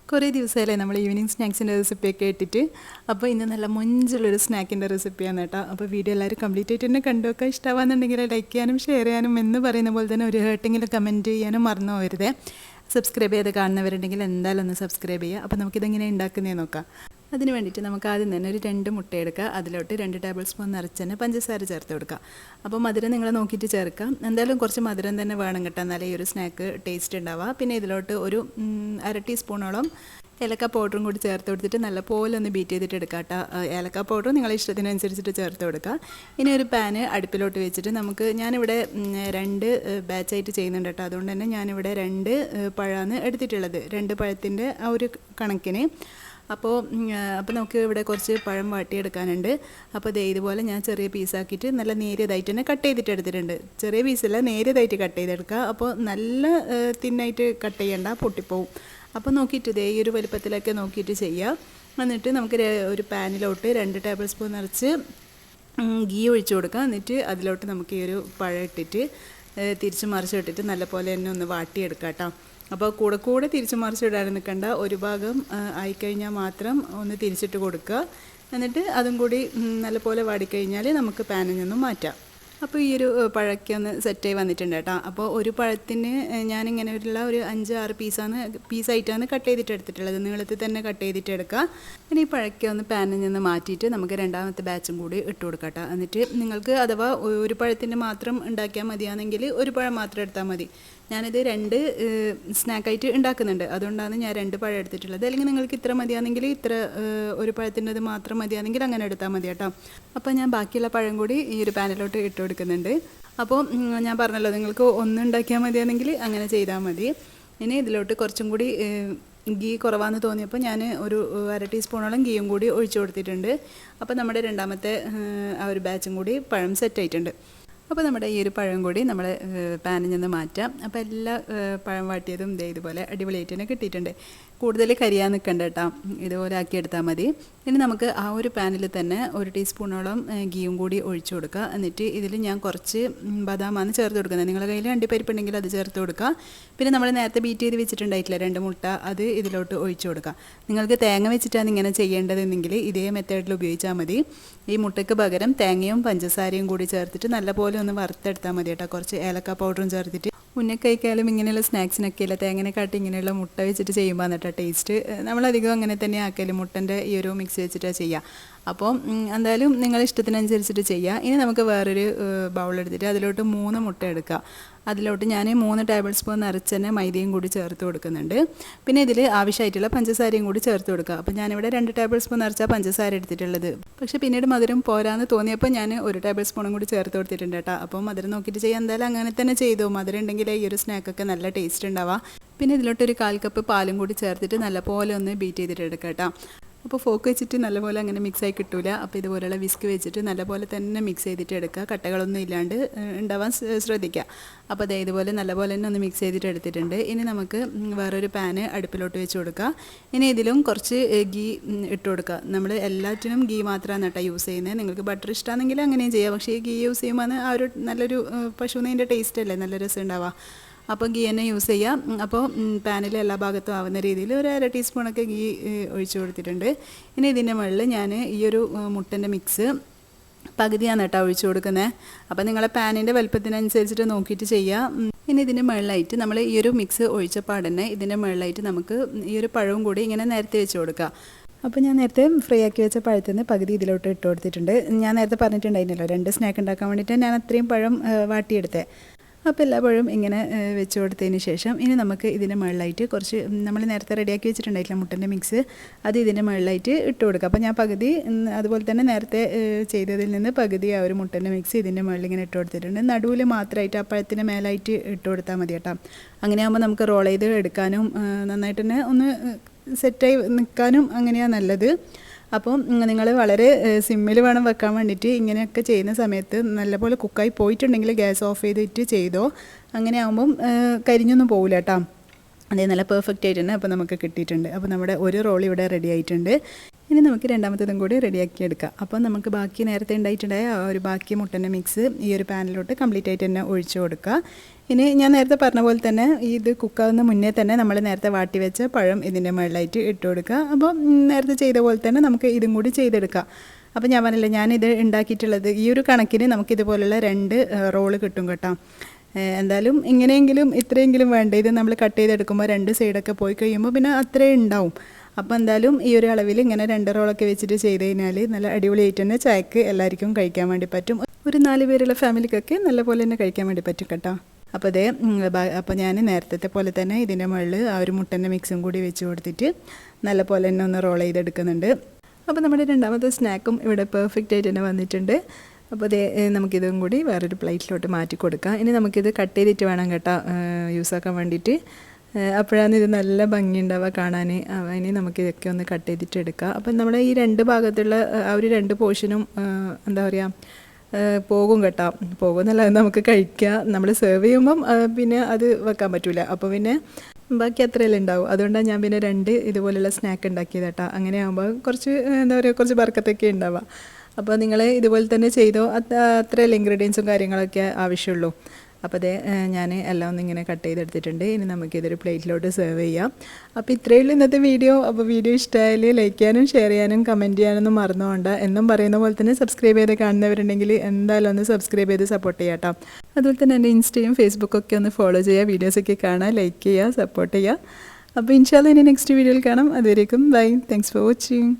കുറേ ദിവസമായില്ലേ നമ്മൾ ഈവനിങ് സ്നാക്സിൻ്റെ റെസിപ്പിയൊക്കെ ഇട്ടിട്ട്. അപ്പോൾ ഇന്ന് നല്ല മൊഞ്ചുള്ളൊരു സ്നാക്കിൻ്റെ റെസിപ്പിയാണ് കേട്ടോ. അപ്പോൾ വീഡിയോ എല്ലാവരും കംപ്ലീറ്റ് ആയിട്ട് തന്നെ കണ്ടു വെക്കുക. ഇഷ്ടമാണെന്നുണ്ടെങ്കിൽ ലൈക്ക് ചെയ്യാനും ഷെയർ ചെയ്യാനും എന്ന് പറയുന്ന പോലെ തന്നെ ഒരു ഹേർട്ടെങ്കിലും കമൻറ്റ് ചെയ്യാനും മറന്നു പോകരുതേ. സബ്സ്ക്രൈബ് ചെയ്ത് കാണുന്നവരുണ്ടെങ്കിൽ എന്തായാലും ഒന്ന് സബ്സ്ക്രൈബ് ചെയ്യുക. അപ്പോൾ നമുക്കിതെങ്ങനെ ഉണ്ടാക്കുന്നതെന്ന് നോക്കാം. അതിന് വേണ്ടിയിട്ട് നമുക്ക് ആദ്യം തന്നെ ഒരു 2 മുട്ട എടുക്കുക. അതിലോട്ട് 2 ടേബിൾ സ്പൂൺ നിറച്ച് തന്നെ പഞ്ചസാര ചേർത്ത് കൊടുക്കുക. അപ്പോൾ മധുരം നിങ്ങൾ നോക്കിയിട്ട് ചേർക്കുക. എന്തായാലും കുറച്ച് മധുരം തന്നെ വേണം കേട്ടോ, എന്നാലേ ഈ ഒരു സ്നാക്ക് ടേസ്റ്റ് ഉണ്ടാവുക. പിന്നെ ഇതിലോട്ട് ഒരു 1/2 ടീസ്പൂണോളം ഏലക്ക പൗഡറും കൂടി ചേർത്ത് കൊടുത്തിട്ട് നല്ലപോലെ ഒന്ന് ബീറ്റ് ചെയ്തിട്ട് എടുക്കുക കേട്ടോ. ഏലക്ക പൗഡർ നിങ്ങളുടെ ഇഷ്ടത്തിനനുസരിച്ചിട്ട് ചേർത്ത് കൊടുക്കുക. ഇനി ഒരു പാന് അടുപ്പിലോട്ട് വെച്ചിട്ട് ഞാനിവിടെ 2 ബാച്ചായിട്ട് ചെയ്യുന്നുണ്ട് കേട്ടോ. അതുകൊണ്ട് തന്നെ ഞാനിവിടെ 2 പഴമാണ് എടുത്തിട്ടുള്ളത്, 2 പഴത്തിൻ്റെ ആ ഒരു കണക്കിന്. അപ്പോൾ നമുക്ക് ഇവിടെ കുറച്ച് പഴം വാട്ടിയെടുക്കാനുണ്ട്. അപ്പോൾ ഇതുപോലെ ഞാൻ ചെറിയ പീസാക്കിയിട്ട് നല്ല നേരിയതായിട്ട് തന്നെ കട്ട് ചെയ്തിട്ട് എടുത്തിട്ടുണ്ട്. ചെറിയ പീസല്ല, നേരിയതായിട്ട് കട്ട് ചെയ്തെടുക്കുക. അപ്പോൾ നല്ല തിന്നായിട്ട് കട്ട് ചെയ്യണ്ട, പൊട്ടിപ്പോവും. അപ്പോൾ നോക്കിയിട്ട് ഈ ഒരു വലുപ്പത്തിലൊക്കെ നോക്കിയിട്ട് ചെയ്യുക. എന്നിട്ട് നമുക്ക് ഒരു പാനിലോട്ട് 2 ടേബിൾ സ്പൂൺ നിറച്ച് ഗീ ഒഴിച്ച് കൊടുക്കുക. എന്നിട്ട് അതിലോട്ട് നമുക്ക് ഈ ഒരു പഴം ഇട്ടിട്ട് തിരിച്ച് മറിച്ചിട്ടിട്ട് നല്ലപോലെ തന്നെ ഒന്ന് വാട്ടിയെടുക്കാം കേട്ടോ. അപ്പോൾ കൂടെ തിരിച്ച് മറിച്ചിടാൻ നിൽക്കണ്ട, ഒരു ഭാഗം ആയിക്കഴിഞ്ഞാൽ മാത്രം ഒന്ന് തിരിച്ചിട്ട് കൊടുക്കുക. എന്നിട്ട് അതും കൂടി നല്ലപോലെ വാടിക്കഴിഞ്ഞാൽ നമുക്ക് പാനിൽ നിന്നും മാറ്റാം. അപ്പോൾ ഈ ഒരു പഴമൊക്കെ ഒന്ന് സെറ്റായി വന്നിട്ടുണ്ട് കേട്ടോ. അപ്പോൾ ഒരു പഴത്തിന് ഞാനിങ്ങനെ ഒരു 5-6 പീസായിട്ടാണ് കട്ട് ചെയ്തിട്ട് എടുത്തിട്ടുള്ളത്. നീളത്തിൽ തന്നെ കട്ട് ചെയ്തിട്ട് എടുക്കുക. ഇനി ഈ പഴമൊക്കെ ഒന്ന് പാനിൽ നിന്ന് മാറ്റിയിട്ട് നമുക്ക് രണ്ടാമത്തെ ബാച്ചും കൂടി ഇട്ട് കൊടുക്കാം കേട്ടോ. എന്നിട്ട് നിങ്ങൾക്ക് അഥവാ ഒരു പഴത്തിൻ്റെ മാത്രം ഉണ്ടാക്കിയാൽ മതിയാണെങ്കിൽ ഒരു പഴം മാത്രം എടുത്താൽ മതി. ഞാനിത് 2 സ്നാക്കായിട്ട് ഉണ്ടാക്കുന്നുണ്ട്, അതുകൊണ്ടാണ് ഞാൻ 2 പഴം എടുത്തിട്ടുള്ളത്. അല്ലെങ്കിൽ നിങ്ങൾക്ക് ഇത്ര മതിയാണെങ്കിൽ ഒരു പഴത്തിൻ്റെത് മാത്രം മതിയാണെങ്കിൽ അങ്ങനെ എടുത്താൽ മതി കേട്ടോ. അപ്പോൾ ഞാൻ ബാക്കിയുള്ള പഴം കൂടി ഈ ഒരു പാനിലോട്ട് ഇട്ട് കൊടുക്കുന്നുണ്ട്. അപ്പോൾ ഞാൻ പറഞ്ഞല്ലോ, നിങ്ങൾക്ക് ഒന്ന് ഉണ്ടാക്കിയാൽ മതിയാണെങ്കിൽ അങ്ങനെ ചെയ്താൽ മതി. ഇനി ഇതിലോട്ട് കുറച്ചും കൂടി ഗീ കുറവാണെന്ന് തോന്നിയപ്പോൾ ഞാൻ ഒരു 1/2 ടീസ്പൂണോളം ഗീയും കൂടി ഒഴിച്ചു കൊടുത്തിട്ടുണ്ട്. അപ്പോൾ നമ്മുടെ രണ്ടാമത്തെ ആ ഒരു ബാച്ചും കൂടി പഴം സെറ്റായിട്ടുണ്ട്. അപ്പോൾ നമ്മുടെ ഈ ഒരു പഴം കൂടി നമ്മൾ പാനിൽ നിന്ന് മാറ്റാം. അപ്പോൾ എല്ലാ പഴം വാട്ടിയതും ഇതുപോലെ അടിപൊളിയായിട്ട് തന്നെ കിട്ടിയിട്ടുണ്ട്. കൂടുതൽ കരിയാൻ നിൽക്കണ്ട കേട്ടോ, ഇതുപോലെ ആക്കിയെടുത്താൽ മതി. ഇനി നമുക്ക് ആ ഒരു പാനിൽ തന്നെ 1 ടീസ്പൂണോളം ഗീയും കൂടി ഒഴിച്ചു കൊടുക്കുക. എന്നിട്ട് ഇതിൽ ഞാൻ കുറച്ച് ബദാമാണ് ചേർത്ത് കൊടുക്കുന്നത്. നിങ്ങളുടെ കയ്യിൽ അണ്ടിപ്പരിപ്പുണ്ടെങ്കിൽ അത് ചേർത്ത് കൊടുക്കുക. പിന്നെ നമ്മൾ നേരത്തെ ബീറ്റ് ചെയ്ത് വെച്ചിട്ടുണ്ടായിട്ടില്ല 2 മുട്ട, അത് ഇതിലോട്ട് ഒഴിച്ചു കൊടുക്കുക. നിങ്ങൾക്ക് തേങ്ങ വെച്ചിട്ടാണ് ഇങ്ങനെ ചെയ്യേണ്ടതെങ്കിൽ ഇതേ മെത്തേഡിൽ ഉപയോഗിച്ചാൽ മതി. ഈ മുട്ടയ്ക്ക് പകരം തേങ്ങയും പഞ്ചസാരയും കൂടി ചേർത്തിട്ട് നല്ലപോലെ ഒന്ന് വറുത്തെടുത്താൽ മതി കേട്ടോ. കുറച്ച് ഏലക്ക പൗഡറും ചേർത്തിട്ട് ഉന്നക്കൈക്കാലും ഇങ്ങനെയുള്ള സ്നാക്സിനൊക്കെ ഇല്ല, തേങ്ങനെക്കാട്ടി ഇങ്ങനെയുള്ള മുട്ട വെച്ചിട്ട് ചെയ്യുമ്പോൾ എന്നിട്ട് ടേസ്റ്റ്. നമ്മളധികം അങ്ങനെ തന്നെ ആക്കലും മുട്ടൻ്റെ ഈ ഒരു മിക്സ് വെച്ചിട്ടാണ് ചെയ്യുക. അപ്പോൾ എന്തായാലും നിങ്ങളുടെ ഇഷ്ടത്തിനനുസരിച്ചിട്ട് ചെയ്യുക. ഇനി നമുക്ക് വേറൊരു ബൗളെടുത്തിട്ട് അതിലോട്ട് 3 മുട്ട എടുക്കുക. അതിലോട്ട് ഞാൻ 3 ടേബിൾ സ്പൂൺ നിറച്ച് തന്നെ മൈദയും കൂടി ചേർത്ത് കൊടുക്കുന്നുണ്ട്. പിന്നെ ഇതിൽ ആവശ്യമായിട്ടുള്ള പഞ്ചസാരയും കൂടി ചേർത്ത് കൊടുക്കുക. അപ്പോൾ ഞാനിവിടെ 2 ടേബിൾ സ്പൂൺ നിറച്ചാൽ പഞ്ചസാര എടുത്തിട്ടുള്ളത്. പക്ഷേ പിന്നീട് മധുരം പോരാന്ന് തോന്നിയപ്പോൾ ഞാൻ 1 ടേബിൾ സ്പൂണും കൂടി ചേർത്ത് കൊടുത്തിട്ടുണ്ട് കേട്ടോ. അപ്പോൾ മധുരം നോക്കിയിട്ട് ചെയ്യാൻ എന്തായാലും അങ്ങനെ തന്നെ ചെയ്തു. മധുരം ഉണ്ടെങ്കിൽ ഈ ഒരു സ്നാക്കൊക്കെ നല്ല ടേസ്റ്റ് ഉണ്ടാവുക. പിന്നെ ഇതിലോട്ട് ഒരു 1/4 കപ്പ് പാലും കൂടി ചേർത്തിട്ട് നല്ലപോലെ ഒന്ന് ബീറ്റ് ചെയ്തിട്ട് എടുക്കാം കേട്ടോ. അപ്പോൾ ഫോക്ക് വെച്ചിട്ട് നല്ലപോലെ അങ്ങനെ മിക്സായി കിട്ടില്ല. അപ്പോൾ ഇതുപോലെയുള്ള വിസ്ക് വെച്ചിട്ട് നല്ലപോലെ തന്നെ മിക്സ് ചെയ്തിട്ട് എടുക്കുക. കട്ടകളൊന്നും ഇല്ലാണ്ട് ഉണ്ടാവാൻ ശ്രദ്ധിക്കുക. അപ്പോൾ ഇതുപോലെ നല്ലപോലെ തന്നെ ഒന്ന് മിക്സ് ചെയ്തിട്ട് എടുത്തിട്ടുണ്ട്. ഇനി നമുക്ക് വേറൊരു പാന് അടുപ്പിലോട്ട് വെച്ച് കൊടുക്കുക. ഇനി ഇതിലും കുറച്ച് ഗീ ഇട്ട് കൊടുക്കുക. നമ്മൾ എല്ലാറ്റിനും ഗീ മാത്രമാണ് കേട്ടോ യൂസ് ചെയ്യുന്നത്. നിങ്ങൾക്ക് ബട്ടർ ഇഷ്ടമാണെങ്കിൽ അങ്ങനെയും ചെയ്യാം. പക്ഷേ ഈ ഗീ യൂസ് ചെയ്യുമ്പോൾ ആ ഒരു നല്ലൊരു പശുവിൻ്റെ ടേസ്റ്റ് അല്ലേ, നല്ല രസം ഉണ്ടാവുക. അപ്പോൾ ഗീ തന്നെ യൂസ് ചെയ്യാം. അപ്പോൾ പാനിൽ എല്ലാ ഭാഗത്തും ആവുന്ന രീതിയിൽ ഒരു 1/2 ടീസ്പൂണൊക്കെ ഗീ ഒഴിച്ചു കൊടുത്തിട്ടുണ്ട്. ഇനി ഇതിൻ്റെ മുകളിൽ ഞാൻ ഈ ഒരു മുട്ടൻ്റെ മിക്സ് പകുതിയാണ് കേട്ടോ ഒഴിച്ചു കൊടുക്കുന്നത്. അപ്പോൾ നിങ്ങളെ പാനിൻ്റെ വലുപ്പത്തിനനുസരിച്ചിട്ട് നോക്കിയിട്ട് ചെയ്യാം. ഇനി ഇതിൻ്റെ മുകളിലായിട്ട് നമ്മൾ ഈ ഒരു മിക്സ് ഒഴിച്ച പാടന്നെ ഇതിൻ്റെ മുകളിലായിട്ട് നമുക്ക് ഈ ഒരു പഴവും കൂടി ഇങ്ങനെ നേരത്തെ വെച്ച് കൊടുക്കുക. അപ്പോൾ ഞാൻ നേരത്തെ ഫ്രൈ ആക്കി വെച്ച പഴത്തിൽ നിന്ന് പകുതി ഇതിലോട്ട് ഇട്ട് കൊടുത്തിട്ടുണ്ട്. ഞാൻ നേരത്തെ പറഞ്ഞിട്ടുണ്ടായിരുന്നല്ലോ 2 സ്നാക്ക് ഉണ്ടാക്കാൻ വേണ്ടിയിട്ട് ഞാൻ അത്രയും പഴം വാട്ടിയെടുത്തേ. അപ്പോൾ എല്ലാ പഴവും ഇങ്ങനെ വെച്ച് കൊടുത്തതിന് ശേഷം ഇനി നമുക്ക് ഇതിൻ്റെ മുകളിലായിട്ട് കുറച്ച് നമ്മൾ നേരത്തെ റെഡിയാക്കി വെച്ചിട്ടുണ്ടായിട്ടില്ല മുട്ടൻ്റെ മിക്സ്, അത് ഇതിൻ്റെ മുകളിലായിട്ട് ഇട്ട് കൊടുക്കുക. അപ്പോൾ ഞാൻ പകുതി അതുപോലെ തന്നെ നേരത്തെ ചെയ്തതിൽ നിന്ന് പകുതി ആ ഒരു മുട്ടൻ്റെ മിക്സ് ഇതിൻ്റെ മുകളിൽ ഇങ്ങനെ ഇട്ട് കൊടുത്തിട്ടുണ്ട്. നടുവിൽ മാത്രമായിട്ട് ആ പഴത്തിൻ്റെ മേലായിട്ട് ഇട്ട് കൊടുത്താൽ മതി കേട്ടോ. അങ്ങനെ ആകുമ്പോൾ നമുക്ക് റോൾ ചെയ്ത് എടുക്കാനും നന്നായിട്ട് തന്നെ ഒന്ന് സെറ്റായി നിൽക്കാനും അങ്ങനെയാണ് നല്ലത്. അപ്പം നിങ്ങൾ വളരെ സിമ്മിൽ വേണം വെക്കാൻ വേണ്ടിയിട്ട്. ഇങ്ങനെയൊക്കെ ചെയ്യുന്ന സമയത്ത് നല്ലപോലെ കുക്കായി പോയിട്ടുണ്ടെങ്കിൽ ഗ്യാസ് ഓഫ് ചെയ്തിട്ട് ചെയ്തോ. അങ്ങനെ ആകുമ്പം കരിഞ്ഞൊന്നും പോകില്ല കേട്ടോ. അതേ നല്ല പെർഫെക്റ്റ് ആയിട്ട് തന്നെ അപ്പോൾ നമുക്ക് കിട്ടിയിട്ടുണ്ട്. അപ്പോൾ നമ്മുടെ ഒരു റോൾ ഇവിടെ റെഡി ആയിട്ടുണ്ട്. ഇനി നമുക്ക് രണ്ടാമത്തേതും കൂടി റെഡിയാക്കി എടുക്കാം. അപ്പോൾ നമുക്ക് ബാക്കി നേരത്തെ ഉണ്ടായിട്ടുണ്ടായ ആ ഒരു ബാക്കി മുട്ടൻ്റെ മിക്സ് ഈ ഒരു പാനിലോട്ട് കംപ്ലീറ്റ് ആയിട്ട് തന്നെ ഒഴിച്ചു കൊടുക്കുക. ഇനി ഞാൻ നേരത്തെ പറഞ്ഞ പോലെ തന്നെ ഇത് കുക്കാവുന്ന മുന്നേ തന്നെ നമ്മൾ നേരത്തെ വാട്ടി വെച്ച പഴം ഇതിൻ്റെ മുകളിലായിട്ട് ഇട്ട് കൊടുക്കുക. അപ്പോൾ നേരത്തെ ചെയ്ത പോലെ തന്നെ നമുക്ക് ഇതും കൂടി ചെയ്തെടുക്കാം. അപ്പോൾ ഞാൻ പറഞ്ഞില്ല, ഞാനിത് ഉണ്ടാക്കിയിട്ടുള്ളത് ഈ ഒരു കണക്കിന് നമുക്കിതുപോലുള്ള 2 റോള് കിട്ടും കേട്ടോ. എന്തായാലും ഇങ്ങനെയെങ്കിലും ഇത്രയെങ്കിലും വേണ്ട. ഇത് നമ്മൾ കട്ട് ചെയ്തെടുക്കുമ്പോൾ 2 സൈഡൊക്കെ പോയി കഴിയുമ്പോൾ പിന്നെ അത്രയും ഉണ്ടാവും. അപ്പോൾ എന്തായാലും ഈ ഒരു അളവിൽ ഇങ്ങനെ 2 റോളൊക്കെ വെച്ചിട്ട് ചെയ്ത് കഴിഞ്ഞാൽ നല്ല അടിപൊളിയായിട്ട് തന്നെ ചായക്ക് എല്ലാവർക്കും കഴിക്കാൻ വേണ്ടി പറ്റും. ഒരു 4 പേരുള്ള ഫാമിലിക്കൊക്കെ നല്ല പോലെ തന്നെ കഴിക്കാൻ വേണ്ടി പറ്റും കേട്ടോ. അപ്പോൾ ഞാൻ നേരത്തെ പോലെ തന്നെ ഇതിൻ്റെ മുകളിൽ ആ ഒരു മുട്ടൻ്റെ മിക്സും കൂടി വെച്ച് കൊടുത്തിട്ട് നല്ല പോലെ തന്നെ ഒന്ന് റോൾ ചെയ്തെടുക്കുന്നുണ്ട്. അപ്പോൾ നമ്മുടെ രണ്ടാമത്തെ സ്നാക്കും ഇവിടെ പെർഫെക്റ്റ് ആയിട്ട് തന്നെ വന്നിട്ടുണ്ട്. അപ്പോൾ നമുക്കിതും കൂടി വേറൊരു പ്ലേറ്റിലോട്ട് മാറ്റി കൊടുക്കാം. ഇനി നമുക്കിത് കട്ട് ചെയ്തിട്ട് വേണം കേട്ടോ യൂസാക്കാൻ വേണ്ടിയിട്ട്. അപ്പോഴാണ് ഇത് നല്ല ഭംഗിയുണ്ടാവുക കാണാൻ. ഇനി നമുക്കിതൊക്കെ ഒന്ന് കട്ട് ചെയ്തിട്ട് എടുക്കാം. അപ്പം നമ്മുടെ ഈ 2 ഭാഗത്തുള്ള ആ ഒരു 2 പോർഷനും എന്താ പറയുക പോകും കേട്ടോ. പോകുന്നല്ല, നമുക്ക് കഴിക്കുക. നമ്മൾ സെർവ് ചെയ്യുമ്പം പിന്നെ അത് വെക്കാൻ പറ്റില്ല. അപ്പോൾ പിന്നെ ബാക്കി അത്രയല്ലേ ഉണ്ടാവും. അതുകൊണ്ടാണ് ഞാൻ പിന്നെ 2 ഇതുപോലുള്ള സ്നാക്ക് ഉണ്ടാക്കിയത് കേട്ടോ. അങ്ങനെ ആകുമ്പോൾ കുറച്ച് എന്താ പറയുക, കുറച്ച് ബർക്കത്തൊക്കെ ഉണ്ടാവുക. അപ്പോൾ നിങ്ങൾ ഇതുപോലെ തന്നെ ചെയ്തോ. അത്രയല്ലേ ഇൻഗ്രീഡിയൻസും കാര്യങ്ങളൊക്കെ ആവശ്യമുള്ളൂ. അപ്പോൾ ഞാൻ എല്ലാം ഒന്നിങ്ങനെ കട്ട് ചെയ്തെടുത്തിട്ടുണ്ട്. ഇനി നമുക്കിതൊരു പ്ലേറ്റിലോട്ട് സെർവ് ചെയ്യാം. അപ്പോൾ ഇത്രയേ ഉള്ളൂ ഇന്നത്തെ വീഡിയോ. അപ്പോൾ വീഡിയോ ഇഷ്ടമായാൽ ലൈക്ക് ചെയ്യാനും ഷെയർ ചെയ്യാനും കമൻറ്റ് ചെയ്യാനൊന്നും മറന്നുകൊണ്ട്. എന്നും പറയുന്ന പോലെ തന്നെ സബ്സ്ക്രൈബ് ചെയ്ത് കാണുന്നവരുണ്ടെങ്കിൽ എന്തായാലും ഒന്ന് സബ്സ്ക്രൈബ് ചെയ്ത് സപ്പോർട്ട് ചെയ്യാം കേട്ടോ. അതുപോലെ തന്നെ എൻ്റെ ഇൻസ്റ്റയും ഫേസ്ബുക്കൊക്കെ ഒന്ന് ഫോളോ ചെയ്യുക, വീഡിയോസൊക്കെ കാണാം, ലൈക്ക് ചെയ്യുക, സപ്പോർട്ട് ചെയ്യുക. അപ്പോൾ ഇൻഷാല്ലാ ഇനി നെക്സ്റ്റ് വീഡിയോയിൽ കാണാം. അതുവരേക്കും ബൈ. Thanks for watching.